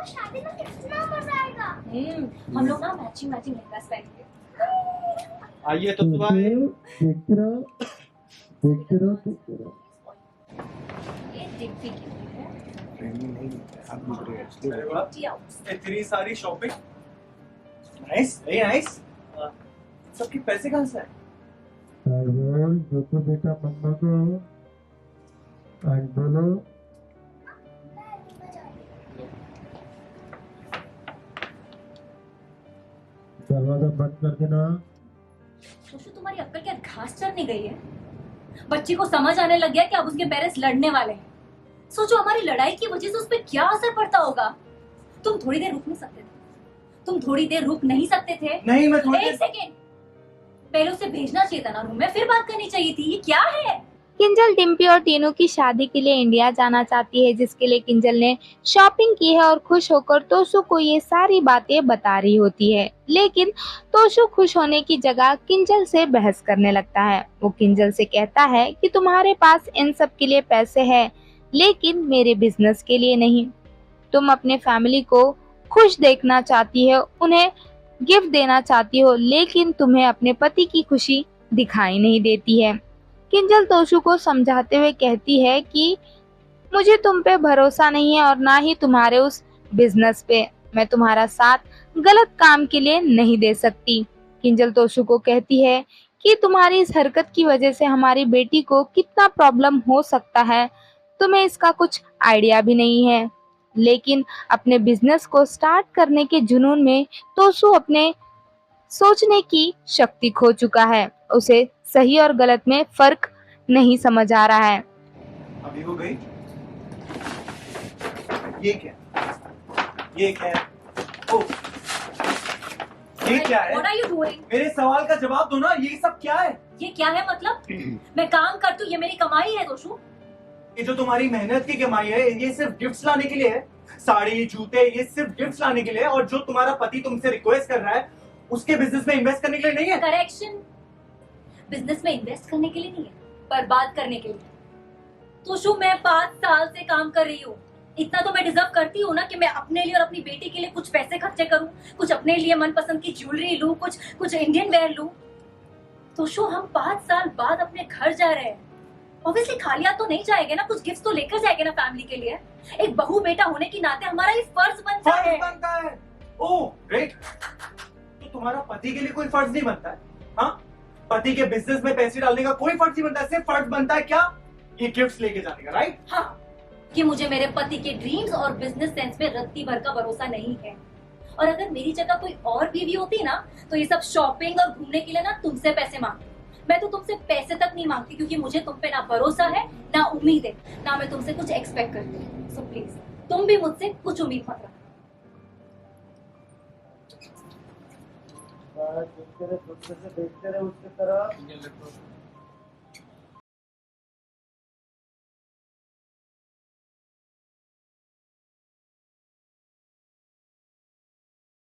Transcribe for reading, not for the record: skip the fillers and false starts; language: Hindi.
शादी में कितना मजा आएगा। हम लोग ना मैचिंग मैचिंग लहंगा पहनेंगे। आइए तो सुबह देखते रहो देखते रहो देखते रहो। ये डिग्गी की है। अरे वाह, इतनी सारी शॉपिंग, नाइस, वेरी नाइस। सबके पैसे कहाँ से आए? बोल देखो बेटा मम्मा को आज बोलो। दरवाजा बंद कर देना। सोचो तुम्हारी अक्ल क्या घास चरने गई है? बच्ची को समझ आने लग गया कि अब उसके पेरेंट्स लड़ने वाले हैं। सोचो हमारी लड़ाई की वजह से उस पर क्या असर पड़ता होगा। तुम थोड़ी देर रुक नहीं सकते थे? तुम थोड़ी देर रुक नहीं सकते थे? नहीं, मैं थोड़ी एक सेकेंड, पहले उसे भेजना चाहिए था ना रूम में, फिर बात करनी चाहिए थी। ये क्या है? किंजल डिम्पी और टीनू की शादी के लिए इंडिया जाना चाहती है, जिसके लिए किंजल ने शॉपिंग की है और खुश होकर तोशु को ये सारी बातें बता रही होती है। लेकिन तोशु खुश होने की जगह किंजल से बहस करने लगता है। वो किंजल से कहता है कि तुम्हारे पास इन सब के लिए पैसे हैं, लेकिन मेरे बिजनेस के लिए नहीं। तुम अपने फैमिली को खुश देखना चाहती हो, उन्हें गिफ्ट देना चाहती हो, लेकिन तुम्हें अपने पति की खुशी दिखाई नहीं देती है। किंजल तोशु को समझाते हुए कहती है कि मुझे तुम पे भरोसा नहीं है और ना ही तुम्हारे उस बिजनेस पे। मैं तुम्हारा साथ गलत काम के लिए नहीं दे सकती। किंजल तोशु को कहती है कि तुम्हारी इस हरकत की वजह से हमारी बेटी को कितना प्रॉब्लम हो सकता है, तुम्हें इसका कुछ आइडिया भी नहीं है। लेकिन अपने बिजनेस को स्टार्ट करने के जुनून में तोशु अपने सोचने की शक्ति खो चुका है। उसे सही और गलत में फर्क नहीं समझ आ रहा है। अभी हो गई। ये क्या? ये क्या है? ओ, ये क्या है? What are you doing? मेरे सवाल का जवाब दो ना, ये सब क्या है? ये क्या है मतलब? मैं काम करती हूँ, ये मेरी कमाई है तोशु। ये जो तुम्हारी मेहनत की कमाई है, ये सिर्फ गिफ्ट्स लाने के लिए है। साड़ी, जूते, ये सिर्फ गिफ्ट्स लाने के लिए है। और जो तुम्हारा पति तुमसे रिक्वेस्ट कर रहा है, उसके बिजनेस में इन्वेस्ट करने के लिए नहीं है। करेक्शन, बिजनेस में इन्वेस्ट करने के लिए नहीं है, बर्बाद करने के लिए। तोशु, मैं 5 साल से काम कर रही हूँ। इतना तो मैं डिजर्व करती हूँ ना कि मैं अपने लिए और अपनी बेटी के लिए कुछ पैसे खर्चे करूँ, कुछ अपने लिए मनपसंद की ज्वेलरी लूँ, कुछ इंडियन वेयर लूँ। तोशु, हम 5 साल बाद अपने घर जा रहे हैं। ऑब्वियसली खाली हाथ तो नहीं जाएंगे ना, कुछ गिफ्ट तो लेकर जाएंगे ना फैमिली के लिए। एक बहू बेटा होने की नाते हमारा ये फर्ज बनता है। Oh great. तो तुम्हारा पति के लिए कोई फर्ज नहीं बनता है? हाँ, पति के बिजनेस में पैसे डालने का कोई फर्ज नहीं बनता है, सिर्फ फर्ज बनता है क्या? ये गिफ्ट्स लेके जाने का, राइट? हाँ, कि मुझे मेरे पति के ड्रीम्स और बिजनेस सेंस में रत्ती भर का भरोसा नहीं है। और अगर मेरी जगह कोई और बीवी होती ना, तो ये सब शॉपिंग और घूमने के लिए ना तुमसे पैसे मांगती। मैं तो तुमसे पैसे तक नहीं मांगती, क्योंकि मुझे तुम पे ना भरोसा है, ना उम्मीद है, ना मैं तुमसे कुछ एक्सपेक्ट करती हूँ। सो प्लीज तुम भी मुझसे कुछ उम्मीद मत रखो। देखते रहे, देखते रहे उसकी तरह।